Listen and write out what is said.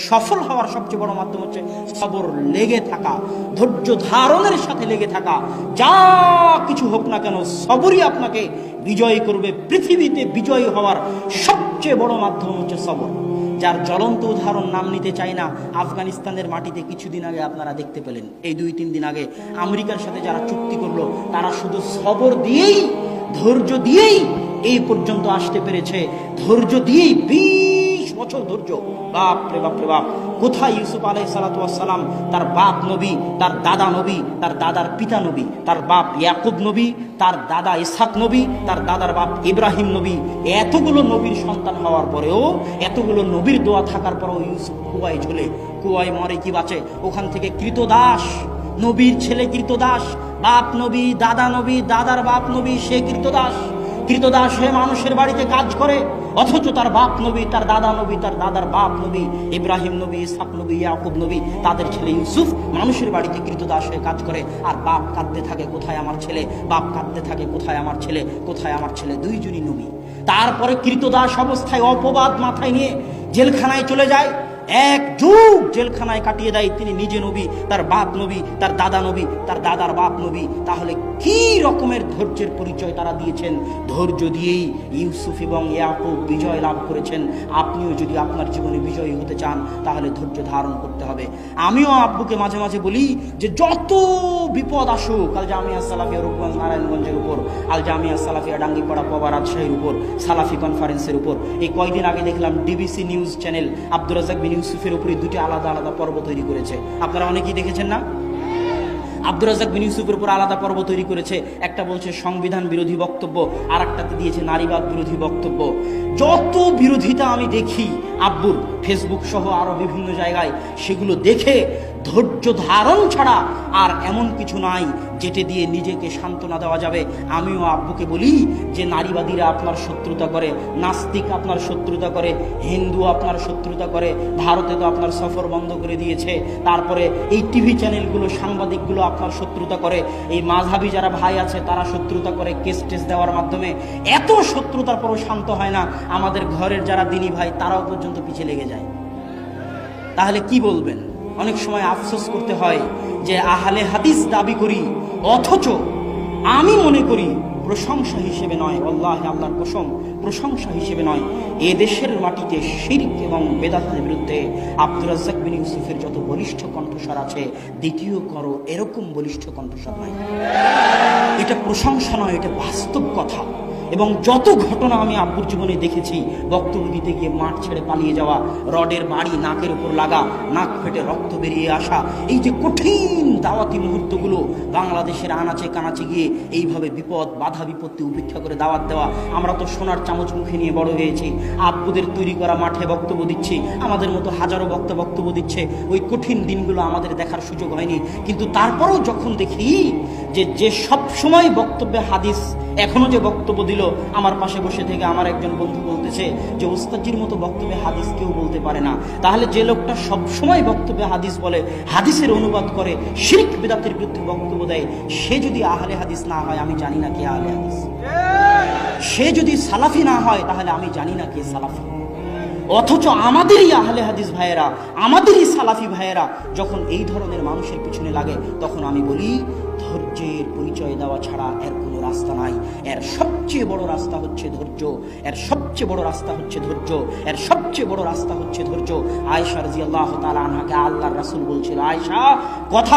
সফল হওয়ার সবচেয়ে বড় মাধ্যম হচ্ছে সবর, লেগে থাকা, ধৈর্য ধারণের সাথে লেগে থাকা। যা কিছু হোক না কেন সবরই আপনাকে বিজয়ী করবে। পৃথিবীতে বিজয়ী হওয়ার সবচেয়ে বড় মাধ্যম হচ্ছে সবর, যার জ্বলন্ত উদাহরণ নাম নিতে চাই না। আফগানিস্তানের মাটিতে কিছুদিন আগে আপনারা দেখতে পেলেন, এই 2-3 দিন আগে আমেরিকার সাথে যারা চুক্তি করলো তারা শুধু সবর দিয়েই, ধৈর্য দিয়েই এই পর্যন্ত আসতে পেরেছে। ধৈর্য দিয়েই 20 বছর ধৈর্য। বাপ রে বাপ রে বাপ! কোথায় ইউসুফ আলাইহিস সালাতু ওয়াস সালাম, তার বাপ নবী, তার দাদা নবী, তার দাদার পিতা নবী, তার বাপ ইয়াকুব নবী, তার দাদা ইসহাক নবী, তার দাদার বাপ ইব্রাহিম নবী। এতগুলো নবীর সন্তান হওয়ার পরেও, এতগুলো নবীর দোয়া থাকার পরেও ইউসুফ কুয়ায় ঝুলে, কুয়ায় মরে কি বাঁচে? ওখান থেকে কৃতদাস, নবীর ছেলে কৃতদাস, বাপ নবী, দাদা নবী, দাদার বাপ নবী, সে কৃতদাস। কৃতদাস হয়ে মানুষের বাড়িতে কাজ করে, অথচ তার বাপ নবী, তার দাদা নবী, তার দাদার বাপ নবী, ইব্রাহিম নবী, ইসহাক নবী, ইয়াকুব নবী, তাদের ছেলে ইউসুফ মানুষের বাড়িতে কৃতদাস হয়ে কাজ করে। আর বাপ কাঁদতে থাকে, কোথায় আমার ছেলে? বাপ কাঁদতে থাকে, কোথায় আমার ছেলে? কোথায় আমার ছেলে? দুইজনই নবী। তারপরে কৃতদাস অবস্থায় অপবাদ মাথায় নিয়ে জেলখানায় চলে যায়। 1 যুগ জেলখানায় কাটিয়ে দেয়। তিনি নিজে নবী, তার বাপ নবী, তার দাদা নবী, তার দাদার বাপ নবী। তাহলে কি রকমের ধৈর্যের পরিচয় তারা দিয়েছেন? ধৈর্য দিয়েই ইউসুফ এবং ইয়াকুব বিজয় লাভ করেছেন। আপনিও যদি আপনার জীবনে বিজয়ী হতে চান তাহলে ধৈর্য ধারণ করতে হবে। আমিও আব্বুকে মাঝে মাঝে বলি যে যত বিপদ আসুক, আল জামিয়া সালাফিয়া রূপগঞ্জ নারায়ণগঞ্জের উপর, আল জামিয়া সালাফিয়া ডাঙ্গিপাড়া পবা রাজশাহীর উপর, সালাফি কনফারেন্সের উপর। এই কয়দিন আগে দেখলাম DBC news channel Abdur Razzak bin ইউসুফের উপরে 2টি আলাদা আলাদা পর্ব তৈরি করেছে। আপনারা অনেকেই দেখেছেন না? আব্দুর রাজ্জাক বিন ইউসুফের উপর আলাদা পর্ব তৈরি করেছে। একটা বলছে সংবিধান বিরোধী বক্তব্য, আর একটাতে দিয়েছে নারীবাদ বিরোধী বক্তব্য। যত বিরোধিতা আমি দেখি আব্বুর, ফেসবুক সহ আরো বিভিন্ন জায়গায়, সেগুলো দেখে ধৈর্য ধারণ ছাড়া আর এমন কিছু নাই যেটা দিয়ে নিজেকে সান্ত্বনা দেওয়া যাবে। আমিও আব্বুকে বলি যে নারীবাদীরা আপনার শত্রুতা করে, নাস্তিক আপনার শত্রুতা করে, হিন্দু আপনার শত্রুতা করে, ভারতে তো আপনার সফর বন্ধ করে দিয়েছে, তারপরে এই টিভি চ্যানেলগুলো, সাংবাদিকগুলো আপনার শত্রুতা করে, এই মাঝহাবি যারা ভাই আছে তারা শত্রুতা করে কেস টেস দেওয়ার মাধ্যমে। এত শত্রুতার পরও শান্ত হয় না। আমাদের ঘরের যারা দিনী ভাই তারাও পর্যন্ত পিছিয়ে লেগে যায়। তাহলে কি বলবেন? অনেক সময় আফসোস করতে হয় যে আহলে হাদিস দাবি করি, অথচ আমি মনে করি প্রশংসা হিসেবে নয়, আল্লাহ আল্লাহর কসম, প্রশংসা হিসেবে নয়, এ দেশের মাটিতে শিরক এবং বেদাতের বিরুদ্ধে আব্দুর রাজ্জাক বিন ইউসুফের যত বলিষ্ঠ কণ্ঠস্বর আছে, দ্বিতীয় করো এরকম বলিষ্ঠ কণ্ঠস্বর নাই। এটা প্রশংসা নয়, এটা বাস্তব কথা। এবং যত ঘটনা আমি আব্বুর জীবনে দেখেছি, বক্তব্য দিতে গিয়ে মাঠ ছেড়ে পালিয়ে যাওয়া, রডের বাড়ি নাকের উপর লাগা, নাক ফেটে রক্ত বেরিয়ে আসা, এই যে কঠিন দাওয়াতি মুহূর্তগুলো, বাংলাদেশের আনাচে কানাচে গিয়ে এইভাবে বিপদ বাধা বিপত্তি উপেক্ষা করে দাওয়াত দেওয়া। আমরা তো সোনার চামচ মুখে নিয়ে বড় হয়েছি, আব্বুদের তৈরি করা মাঠে বক্তব্য দিচ্ছি, আমাদের মতো হাজারো বক্তা বক্তব্য দিচ্ছে। ওই কঠিন দিনগুলো আমাদের দেখার সুযোগ হয়নি, কিন্তু তারপরেও যখন দেখি যে সব সময় বক্তব্যে হাদিস, এখনো যে বক্তব্য দিল, আমার পাশে বসে থেকে আমার একজন বন্ধু বলতেছে যে ওস্তাদজির মতো বক্তব্যে হাদিস কেউ বলতে পারে না। তাহলে যে লোকটা সব সময় বক্তব্যে হাদিস বলে, হাদিসের অনুবাদ করে, শিরক বিদআতের বিরুদ্ধে বক্তব্য দেয়, সে যদি আহলে হাদিস না হয় আমি জানি না কে আহলে হাদিস। সে যদি সালাফি না হয় তাহলে আমি জানি না কে সালাফি। অথচ আমাদেরই আহলে হাদিস ভাইয়েরা, আমাদেরই সালাফি ভাইয়েরা যখন এই ধরনের মানুষের পিছনে লাগে, তখন আমি বলি ধৈর্যের পরিচয় দেওয়া ছাড়া এর কোনো রাস্তা নাই। এর সবচেয়ে বড় রাস্তা হচ্ছে ধৈর্য, এর সবচেয়ে বড় রাস্তা হচ্ছে ধৈর্য, এর সবচেয়ে বড় রাস্তা হচ্ছে ধৈর্য। আয়েশা রাদিয়াল্লাহু তাআলা আনহাকে আল্লাহর রাসূল বলছিল, আয়েশা কথা